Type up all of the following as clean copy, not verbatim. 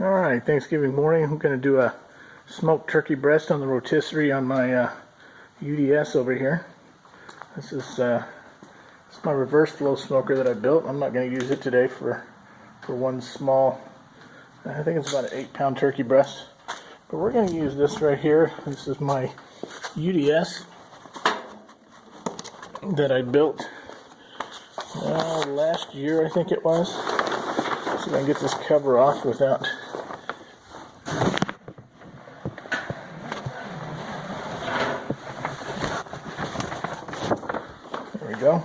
Alright, Thanksgiving morning. I'm going to do a smoked turkey breast on the rotisserie on my UDS over here. This is my reverse flow smoker that I built. I'm not going to use it today for one small, I think it's about an 8-pound turkey breast. But we're going to use this right here. This is my UDS that I built last year, I think it was. So I can get this cover off without go.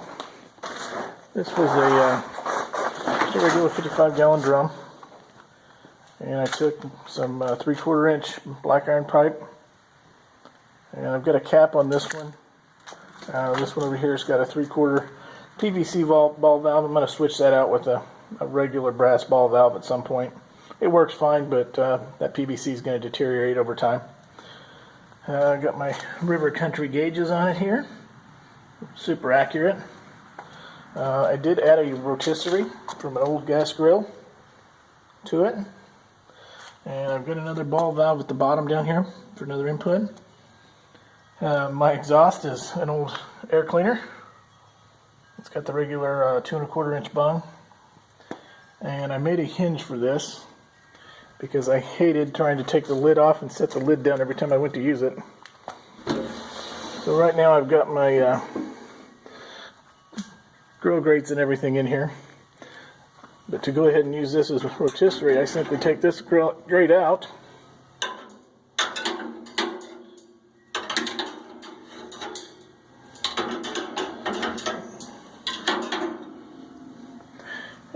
This was a regular 55-gallon drum, and I took some 3/4 inch black iron pipe, and I've got a cap on this one. This one over here has got a 3/4 PVC ball valve. I'm going to switch that out with a regular brass ball valve at some point. It works fine, but that PVC is going to deteriorate over time. I've got my River Country gauges on it here. Super accurate. I did add a rotisserie from an old gas grill to it, and I've got another ball valve at the bottom down here for another input. My exhaust is an old air cleaner. It's got the regular 2 1/4 inch bung, and I made a hinge for this because I hated trying to take the lid off and set the lid down every time I went to use it. So right now I've got my grill grates and everything in here. But to go ahead and use this as a rotisserie, I simply take this grate out,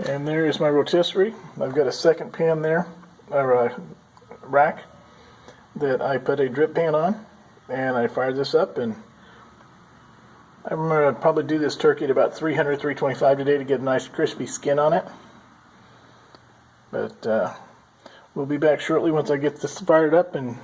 and there is my rotisserie. I've got a second pan there, or a rack, that I put a drip pan on, and I fire this up, and I'm going to probably do this turkey at about 300, 325 today to get a nice crispy skin on it. But we'll be back shortly once I get this fired up and